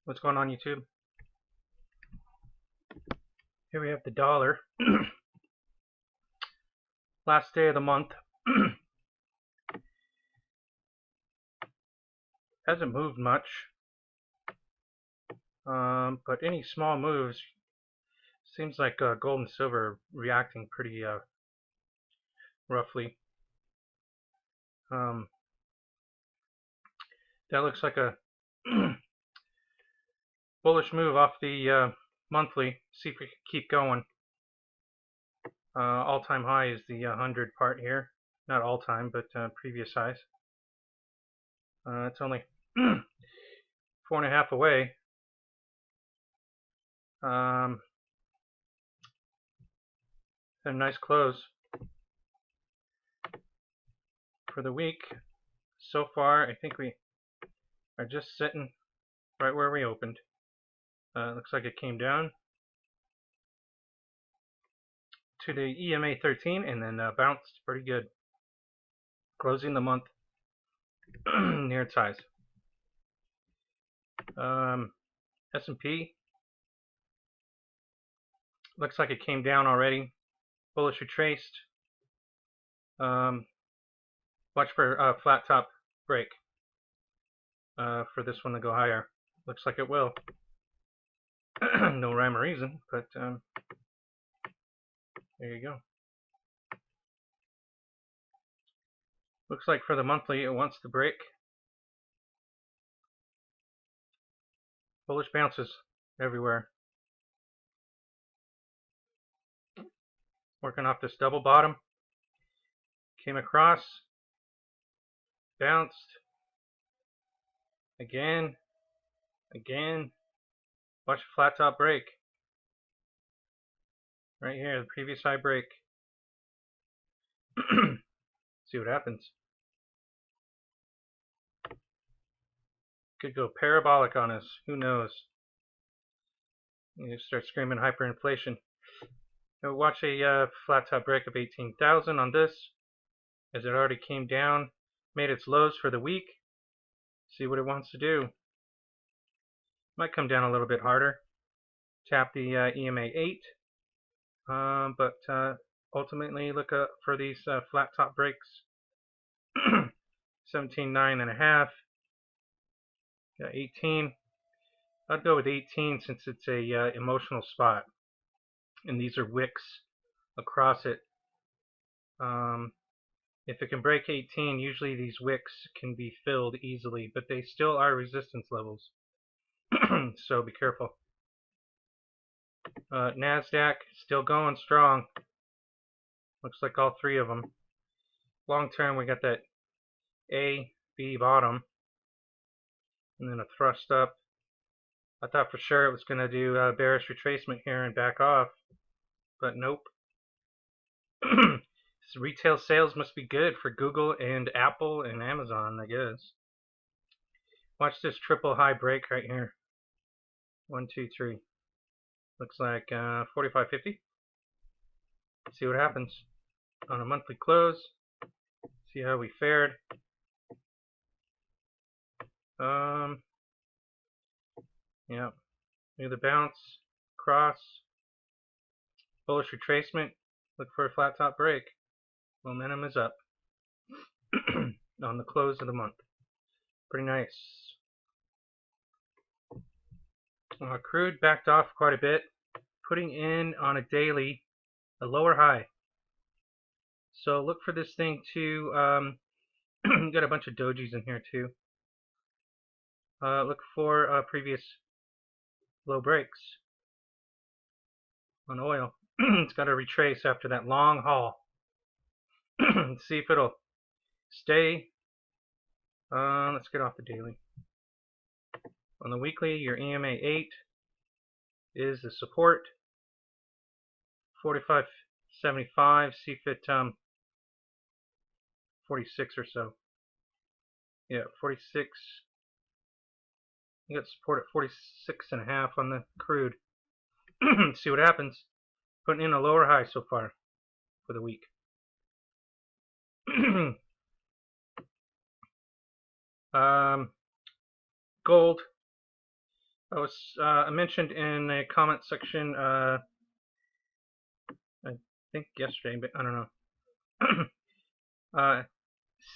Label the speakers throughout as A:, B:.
A: What's going on, YouTube? Here we have the dollar. Last day of the month. Hasn't moved much. But any small moves, seems like gold and silver are reacting pretty roughly. That looks like a bullish move off the monthly. See if we can keep going. All-time high is the 100 part here. Not all-time, but previous highs. It's only 4.5 away. Had a nice close for the week. So far, I think we are just sitting right where we opened. Looks like it came down to the EMA 13 and then bounced pretty good, closing the month near its highs. S&P looks like it came down already. Bullish retraced. Watch for a flat top break for this one to go higher. Looks like it will. No rhyme or reason, but there you go. Looks like for the monthly it wants to break. Bullish bounces everywhere. Working off this double bottom. Came across. Bounced. Again. Watch a flat top break. Right here, the previous high break. See what happens. Could go parabolic on us. Who knows? You start screaming hyperinflation. Now watch a flat top break of 18,000 on this, as it already came down, made its lows for the week. See what it wants to do. Might come down a little bit harder. Tap the EMA 8, but ultimately look for these flat top breaks. 17.9.5. Got 18. I'd go with 18 since it's a emotional spot, and these are wicks across it. If it can break 18, usually these wicks can be filled easily, but they still are resistance levels. So be careful. NASDAQ still going strong. Looks like all three of them. Long term, we got that A, B bottom, and then a thrust up. I thought for sure it was going to do bearish retracement here and back off, but nope. Retail sales must be good for Google and Apple and Amazon, I guess. Watch this triple high break right here. 1, 2, 3. Looks like 45.50. See what happens on a monthly close. See how we fared. Yeah. Near the bounce, cross, bullish retracement. Look for a flat top break. Momentum is up on the close of the month. Pretty nice. Crude backed off quite a bit, putting in on a daily a lower high. So look for this thing to got a bunch of dojis in here too. Look for previous low breaks on oil. It's got to retrace after that long haul. See if it'll stay. Let's get off the daily. On the weekly, your EMA 8 is the support. 45.75. See if it 46 or so. Yeah, 46. You got support at 46.5 on the crude. See what happens. Putting in a lower high so far for the week. Gold I mentioned in the comment section, I think yesterday, but I don't know.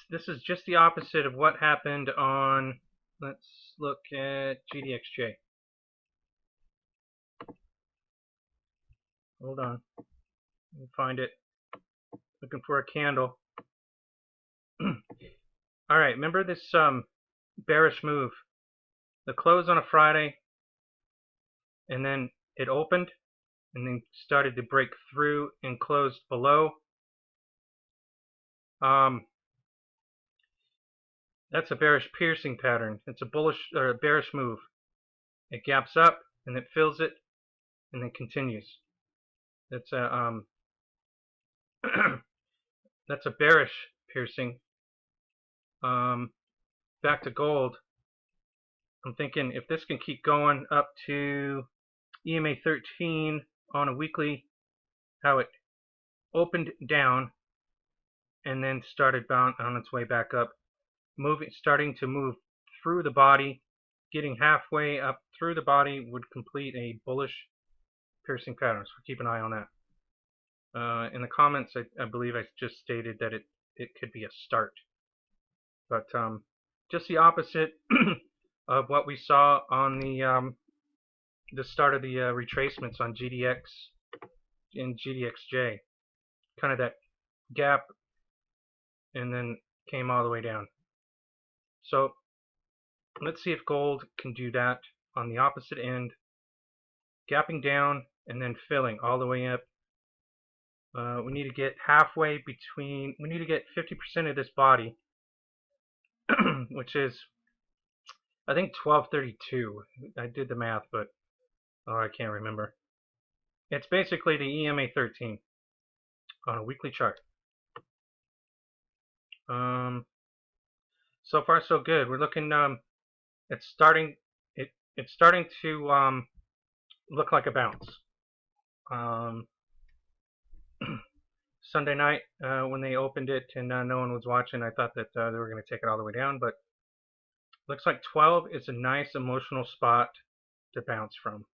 A: This is just the opposite of what happened on, let's look at GDXJ. Hold on. Let me find it. Looking for a candle. Alright, remember this bearish move? The close on a Friday, and then it opened, and then started to break through and closed below. That's a bearish piercing pattern. It's a bullish or a bearish move. It gaps up, and it fills it, and then continues. That's a that's a bearish piercing. Back to gold. I'm thinking if this can keep going up to EMA 13 on a weekly, how it opened down and then started bound on its way back up, starting to move through the body, getting halfway up through the body would complete a bullish piercing pattern. So keep an eye on that. In the comments, I believe I just stated that it could be a start, but just the opposite of what we saw on the start of the retracements on GDX and GDXJ. Kind of that gap, and then came all the way down. So let's see if gold can do that on the opposite end, gapping down and then filling all the way up. We need to get halfway between, we need to get 50% of this body, which is, I think 1232. I did the math, but I can't remember. It's basically the EMA 13 on a weekly chart. So far so good. We're looking. It's starting. It's starting to look like a bounce. Sunday night when they opened it and no one was watching, I thought that they were going to take it all the way down, but looks like 12 is a nice emotional spot to bounce from.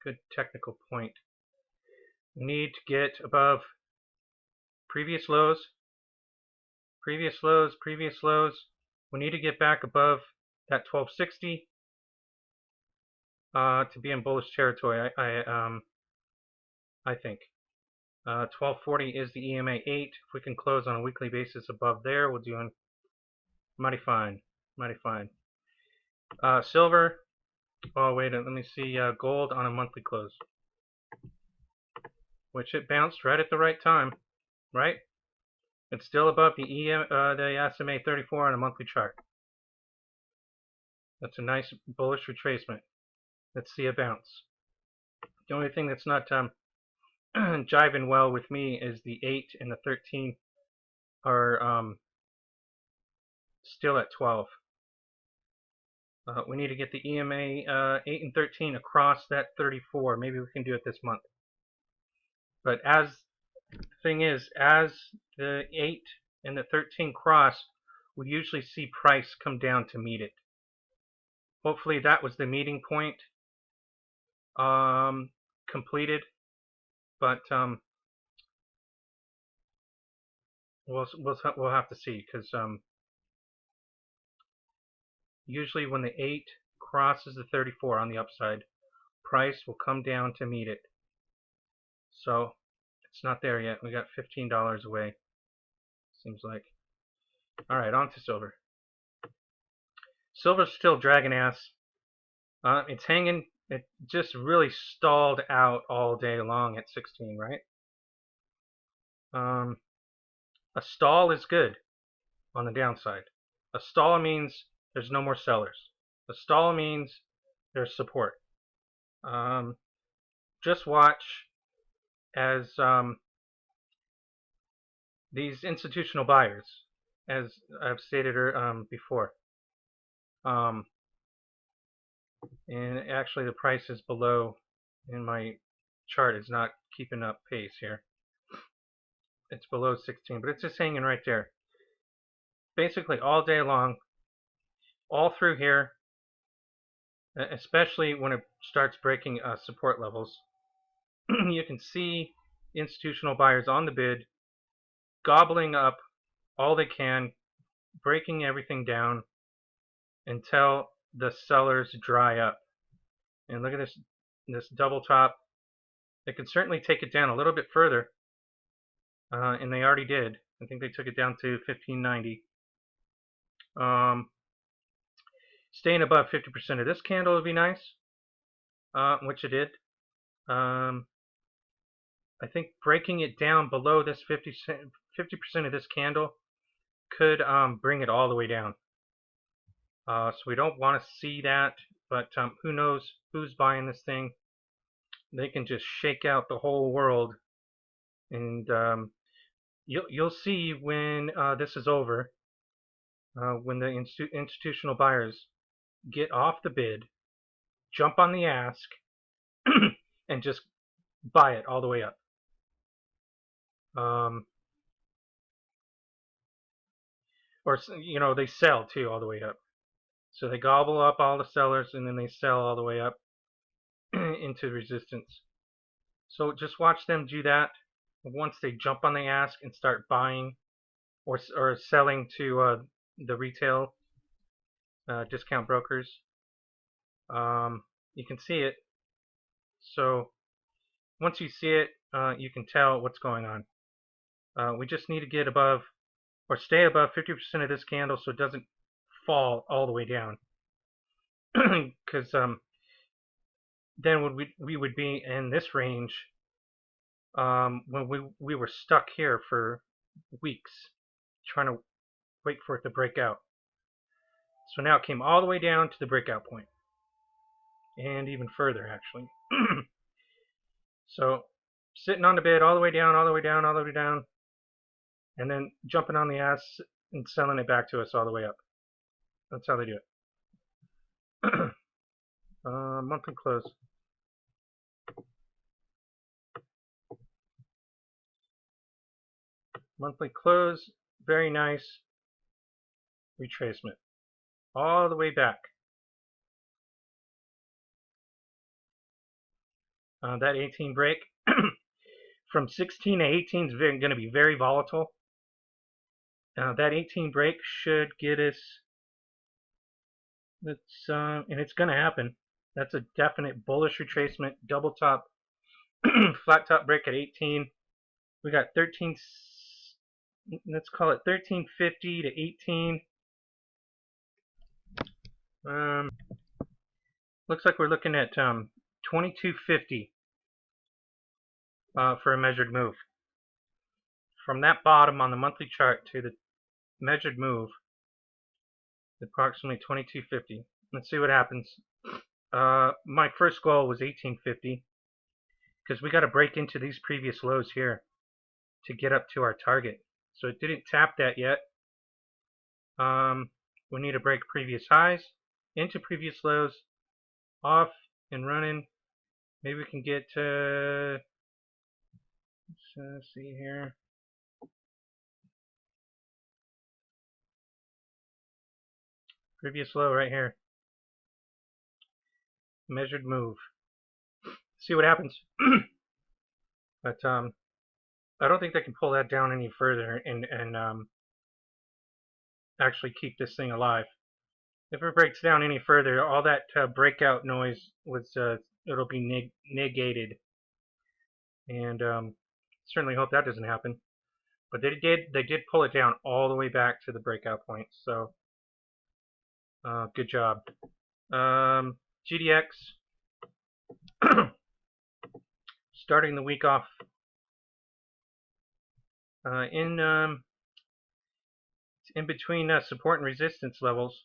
A: Good technical point. We need to get above previous lows, previous lows, previous lows. We need to get back above that 1260 to be in bullish territory. I think 1240 is the EMA 8. If we can close on a weekly basis above there, we'll do mighty fine, mighty fine. Silver. Oh wait, let me see. Gold on a monthly close, which it bounced right at the right time, right? It's still above the the SMA 34 on a monthly chart. That's a nice bullish retracement. Let's see a bounce. The only thing that's not jiving well with me is the 8 and the 13 are still at 12. We need to get the EMA 8 and 13 across that 34. Maybe we can do it this month. But the thing is, as the 8 and the 13 cross, we usually see price come down to meet it. Hopefully that was the meeting point completed. But we'll have to see, because usually when the 8 crosses the 34 on the upside, price will come down to meet it. So it's not there yet. We got $15 away, seems like. All right, on to silver. Silver's still dragging ass. It's hanging. It just really stalled out all day long at 16, right? A stall is good on the downside. A stall means there's no more sellers. A stall means there's support. Just watch as these institutional buyers, as I've stated before, and actually the price is below in my chart. Is not keeping up pace here. It's below 16, but it's just hanging right there. Basically all day long, all through here, especially when it starts breaking support levels. You can see institutional buyers on the bid, gobbling up all they can, breaking everything down until the sellers dry up. And look at this double top. They can certainly take it down a little bit further, and they already did. I think they took it down to 1590. Staying above 50% of this candle would be nice, which it did. I think breaking it down below this 50% of this candle could bring it all the way down. So we don't want to see that, but who knows who's buying this thing. They can just shake out the whole world, and you'll see when this is over, when the institutional buyers get off the bid, jump on the ask, and just buy it all the way up. Or, you know, they sell too all the way up. So they gobble up all the sellers, and then they sell all the way up into resistance. So just watch them do that. Once they jump on the ask and start buying or selling to the retail discount brokers, you can see it. So once you see it, you can tell what's going on. We just need to get above or stay above 50% of this candle so it doesn't fall all the way down. Because then we would be in this range when we were stuck here for weeks trying to wait for it to break out. So now it came all the way down to the breakout point, and even further actually. So sitting on the bid all the way down, all the way down, all the way down, and then jumping on the ass and selling it back to us all the way up. That's how they do it. Monthly close. Monthly close, very nice retracement all the way back. That 18 break from 16 to 18 is going to be very volatile. That 18 break should get us, and it's going to happen. That's a definite bullish retracement, double top, flat top break at 18. We got 13, let's call it 1350 to 18. Looks like we're looking at 2250 for a measured move. From that bottom on the monthly chart to the measured move, approximately 2250. Let's see what happens. My first goal was 1850 because we got to break into these previous lows here to get up to our target. So it didn't tap that yet. We need to break previous highs into previous lows, off and running. Maybe we can get to, let's see here. Previous low right here. Measured move. See what happens. But I don't think they can pull that down any further and actually keep this thing alive. If it breaks down any further, all that breakout noise was it'll be negated. And certainly hope that doesn't happen. But they did pull it down all the way back to the breakout point. So good job. GDX starting the week off in between support and resistance levels.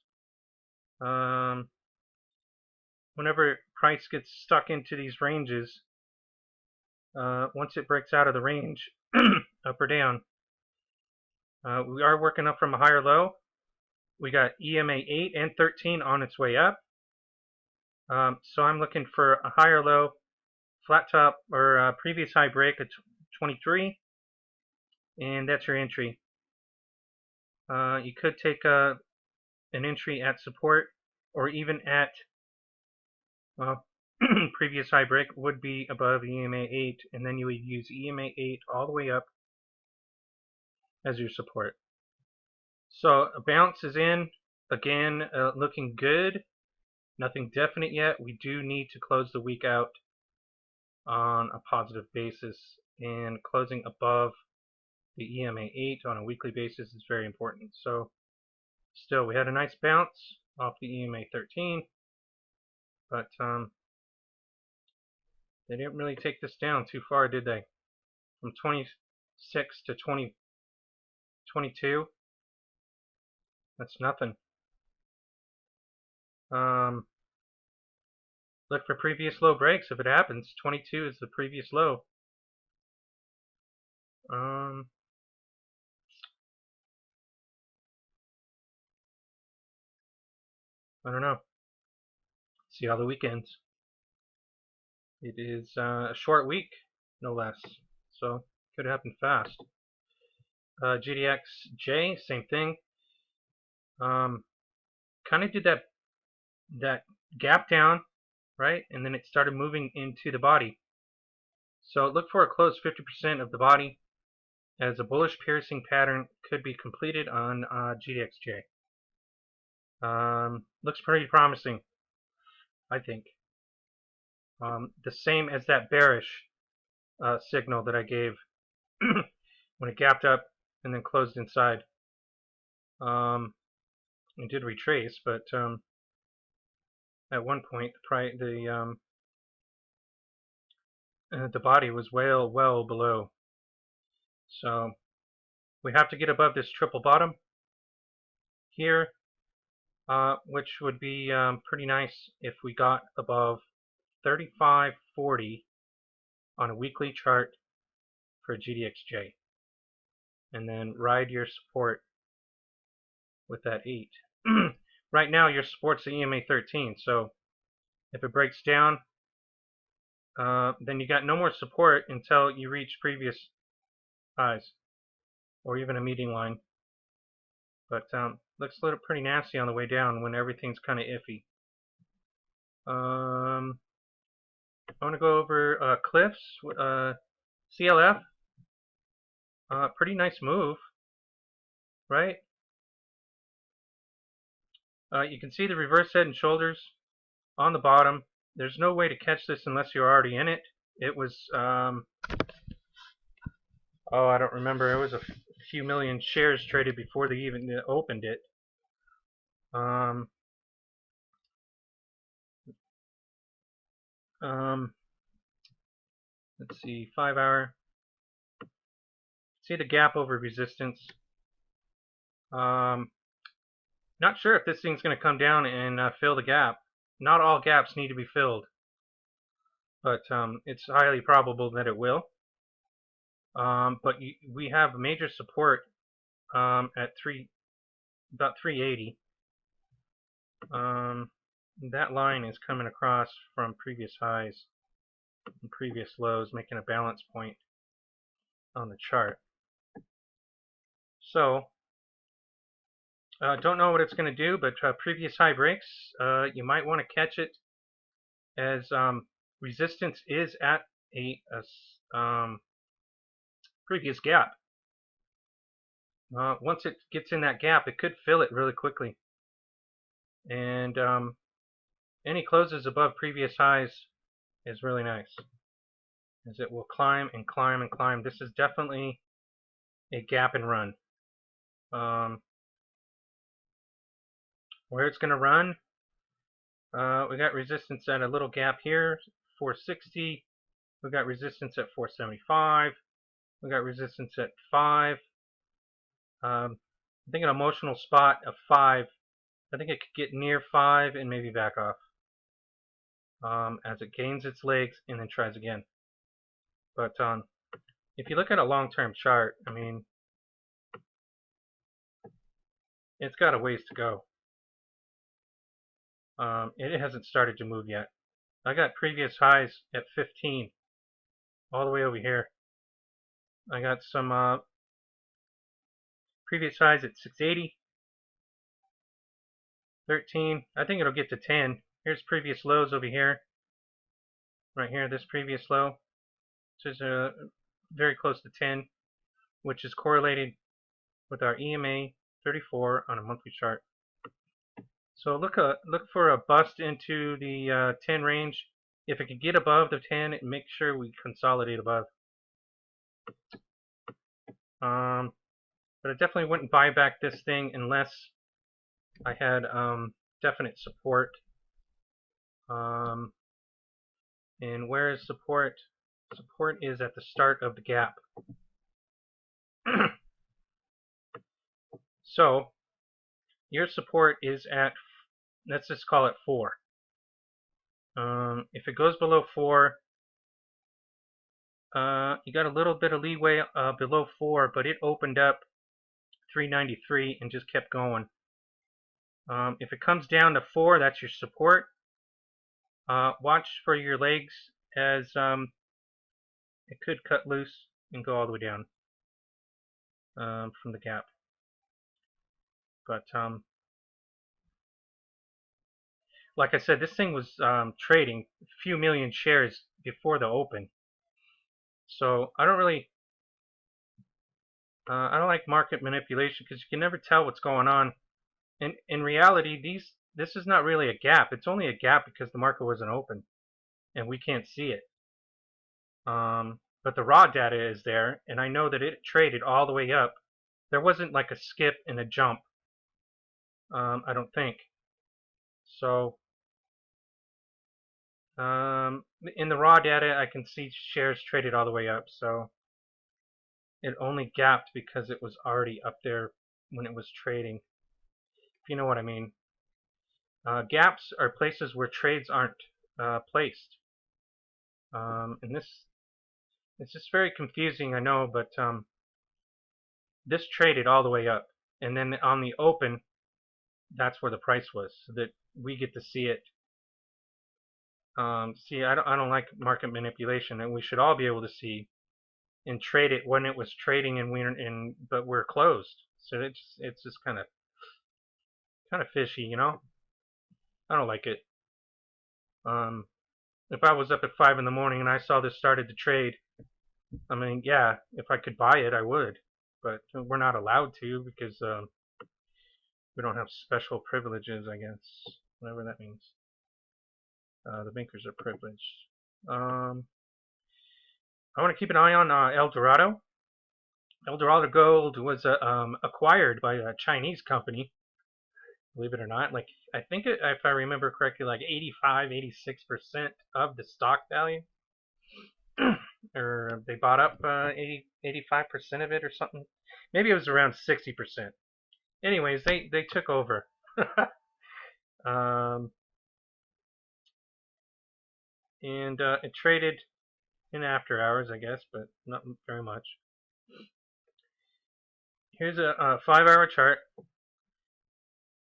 A: Whenever price gets stuck into these ranges, once it breaks out of the range, up or down, we are working up from a higher low. We got EMA 8 and 13 on its way up. So I'm looking for a higher low, flat top, or previous high break at 23, and that's your entry. You could take an entry at support or even at, well, previous high break would be above EMA 8, and then you would use EMA 8 all the way up as your support. So a bounce is in, again, looking good. Nothing definite yet. We do need to close the week out on a positive basis, and closing above the EMA 8 on a weekly basis is very important. So still, we had a nice bounce off the EMA 13, but they didn't really take this down too far, did they? From 26 to 22, that's nothing. Look for previous low breaks if it happens. 22 is the previous low. I don't know. See how the weekends. It is a short week, no less, so could happen fast. GDXJ, same thing. Kind of did that gap down, right? And then it started moving into the body. So look for a close 50% of the body, as a bullish piercing pattern could be completed on GDXJ. Looks pretty promising, I think. The same as that bearish signal that I gave when it gapped up and then closed inside. It did retrace, but at one point the body was well below. So we have to get above this triple bottom here, which would be pretty nice if we got above 35.40 on a weekly chart for GDXJ, and then ride your support with that 8. Right now your support's the EMA 13, so if it breaks down, then you got no more support until you reach previous highs or even a median line. But looks a little pretty nasty on the way down when everything's kind of iffy. I want to go over Cliffs, CLF. Pretty nice move, right? You can see the reverse head and shoulders on the bottom. There's no way to catch this unless you're already in it. It was, oh, I don't remember. It was a few million shares traded before they even opened it. Let's see, 5 hour. See the gap over resistance. Not sure if this thing's going to come down and fill the gap. Not all gaps need to be filled, but it's highly probable that it will. But we have major support at about 380. That line is coming across from previous highs and previous lows, making a balance point on the chart. So don't know what it's going to do, but previous high breaks, you might want to catch it, as resistance is at a previous gap. Once it gets in that gap, it could fill it really quickly. And any closes above previous highs is really nice, as it will climb and climb and climb. This is definitely a gap and run. Where it's going to run, we got resistance at a little gap here, 460. We got resistance at 475. We got resistance at 5. I think an emotional spot of 5. I think it could get near 5 and maybe back off as it gains its legs and then tries again. But if you look at a long-term chart, I mean, it's got a ways to go. It hasn't started to move yet. I got previous highs at 15 all the way over here. I got some previous highs at 680 13. I think it'll get to 10. Here's previous lows over here. Right here, this previous low. So it's very close to 10, which is correlated with our EMA 34 on a monthly chart. So look for a bust into the 10 range. If it can get above the 10, make sure we consolidate above. But I definitely wouldn't buy back this thing unless I had definite support. And where is support? Support is at the start of the gap. So your support is at, let's just call it 4. If it goes below 4, you got a little bit of leeway below 4, but it opened up 393 and just kept going. If it comes down to 4, that's your support. Watch for your legs, as it could cut loose and go all the way down from the gap. But like I said, this thing was trading a few million shares before the open. So I don't like market manipulation, because you can never tell what's going on. And in reality, this is not really a gap. It's only a gap because the market wasn't open and we can't see it. But the raw data is there, and I know that it traded all the way up. There wasn't like a skip and a jump, I don't think. So in the raw data, I can see shares traded all the way up. So it only gapped because it was already up there when it was trading, if you know what I mean. Gaps are places where trades aren't placed. And it's just very confusing, I know, but this traded all the way up, and then on the open, that's where the price was, so that we get to see it. See, I don't like market manipulation, and we should all be able to see and trade it when it was trading, and but we're closed. So it's just kind of fishy, you know. I don't like it. If I was up at 5 in the morning and I saw this started to trade, I mean, yeah, if I could buy it, I would. But we're not allowed to, because we don't have special privileges, I guess. Whatever that means. The bankers are privileged. I want to keep an eye on El Dorado. El Dorado Gold was acquired by a Chinese company, believe it or not. Like, I think if I remember correctly, like 85–86% of the stock value. Or they bought up 85% of it or something. Maybe it was around 60%. Anyways, they took over. And it traded in after hours, I guess, but not very much. Here's a 5-hour chart.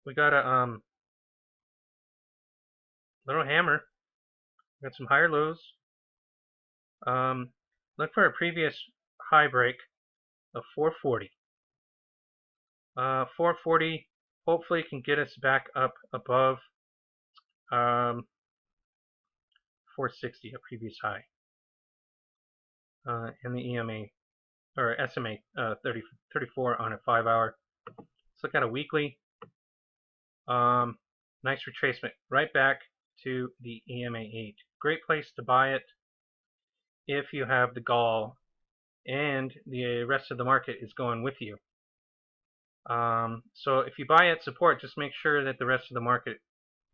A: We got a little hammer. We got some higher lows. Look for a previous high break of 440. 440 hopefully can get us back up above 460, a previous high. And the EMA, or SMA 34 on a 5-hour. Let's look at a weekly. Nice retracement right back to the EMA 8. Great place to buy it if you have the gall and the rest of the market is going with you. So if you buy at support, just make sure that the rest of the market,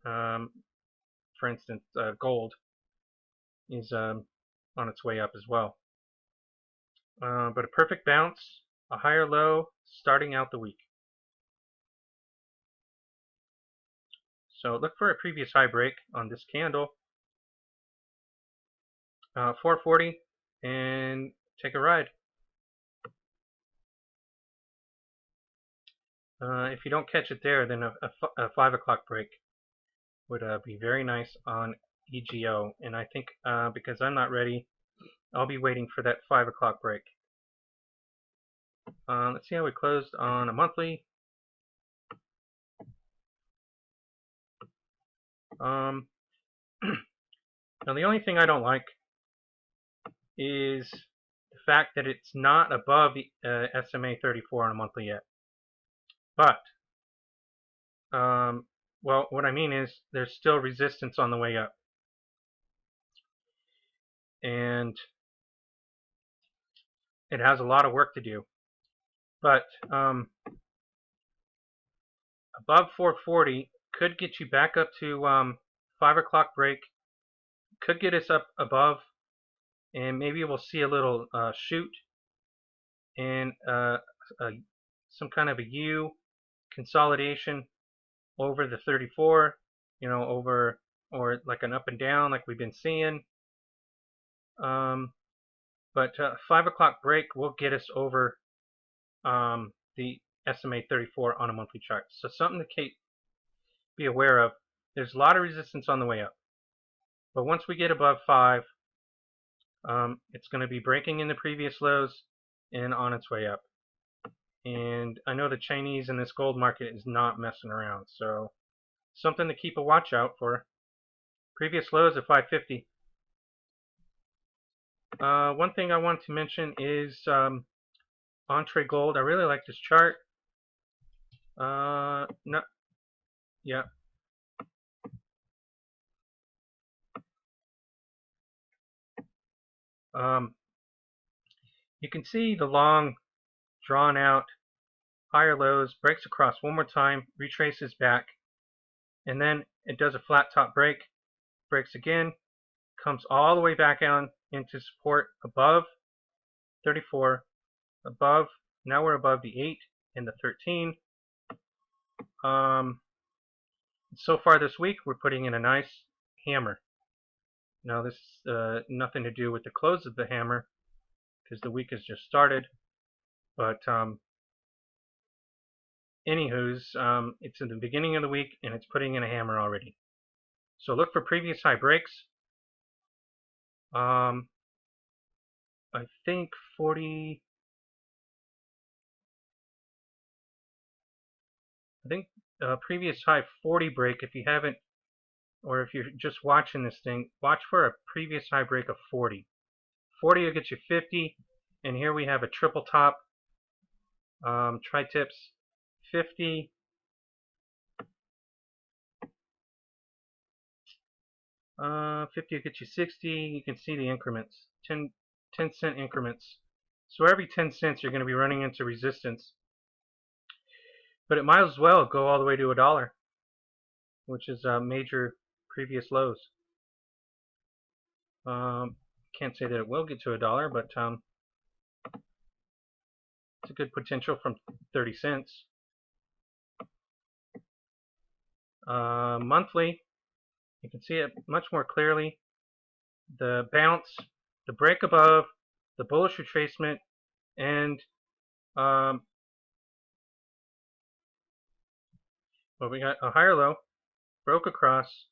A: for instance, gold, is on its way up as well. But a perfect bounce, a higher low, starting out the week. So look for a previous high break on this candle, 440, and take a ride. If you don't catch it there, then a 5 o'clock break would be very nice on EGO. And I think because I'm not ready, I'll be waiting for that 5 o'clock break. Let's see how we closed on a monthly. Now the only thing I don't like is the fact that it's not above the SMA 34 on a monthly yet. But well, what I mean is there's still resistance on the way up, and it has a lot of work to do. But above 440 could get you back up to 5 o'clock break, could get us up above, and maybe we'll see a little shoot and some kind of a U consolidation over the 34, you know, over, or like an up and down like we've been seeing. But 5 o'clock break will get us over the SMA 34 on a monthly chart. So something to be aware of. There's a lot of resistance on the way up. But once we get above 5, it's going to be breaking in the previous lows and on its way up. And I know the Chinese in this gold market is not messing around. So something to keep a watch out for. Previous lows at 550. One thing I want to mention is Entree Gold. I really like this chart. No, yeah. You can see the long, drawn out, higher lows, breaks across one more time, retraces back, and then it does a flat top break, breaks again, comes all the way back down into support above 34, above, now we're above the 8 and the 13. So far this week, we're putting in a nice hammer. Now this is nothing to do with the close of the hammer, because the week has just started, but anywho's, it's in the beginning of the week and it's putting in a hammer already. So look for previous high breaks. I think 40. I think previous high 40 break. If you haven't, or if you're just watching this thing, watch for a previous high break of 40. 40 will get you 50, and here we have a triple top. Tri-tips 50. 50 will get you 60. You can see the increments, 10 cent increments. So every 10 cents you're going to be running into resistance. But it might as well go all the way to $1, which is major previous lows. Can't say that it will get to $1, but it's a good potential from 30 cents. Monthly, you can see it much more clearly. The bounce, the break above, the bullish retracement, and well, we got a higher low, broke across,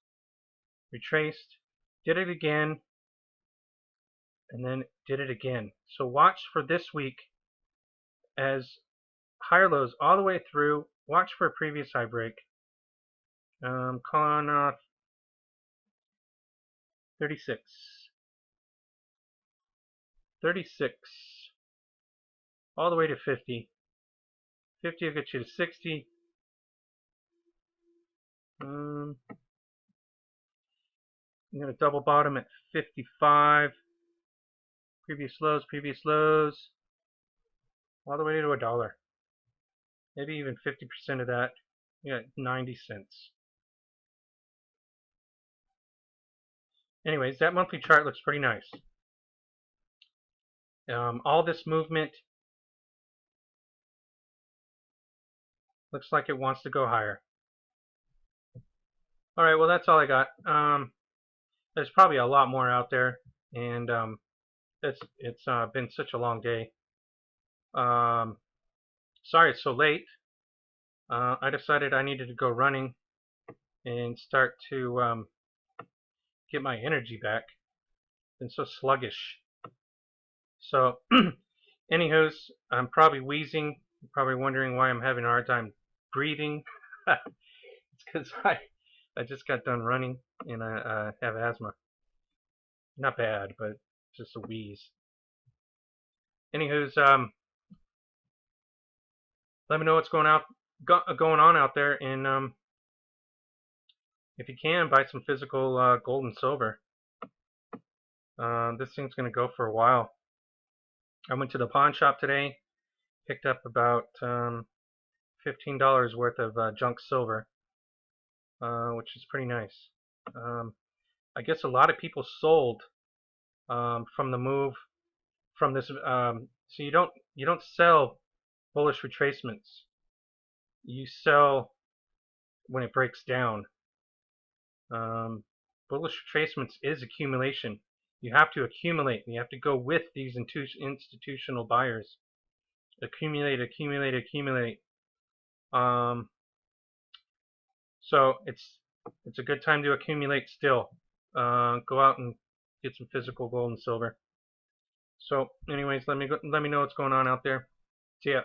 A: retraced, did it again, and then did it again. So watch for this week as higher lows all the way through. Watch for a previous high break. Calling off 36. 36. All the way to 50. 50 will get you to 60. I'm going to double bottom at 55. Previous lows. All the way to $1. Maybe even 50% of that. You got 90 cents. Anyways, that monthly chart looks pretty nice. All this movement looks like it wants to go higher. Alright, well that's all I got. There's probably a lot more out there, and it's been such a long day. Sorry it's so late. I decided I needed to go running and start to get my energy back. Been so sluggish. So, anywho's, I'm probably wheezing. You're probably wondering why I'm having a hard time breathing. It's because I just got done running, and I have asthma. Not bad, but just a wheeze. Anywho's, let me know what's going on out there, and if you can, buy some physical gold and silver. This thing's gonna go for a while. I went to the pawn shop today, picked up about $15 worth of junk silver, which is pretty nice. I guess a lot of people sold from the move from this. So you don't sell bullish retracements. You sell when it breaks down. Bullish retracements is accumulation. You have to accumulate. You have to go with these institutional buyers. Accumulate, accumulate, accumulate. So it's a good time to accumulate still. Go out and get some physical gold and silver. So anyways, let me know what's going on out there. See ya.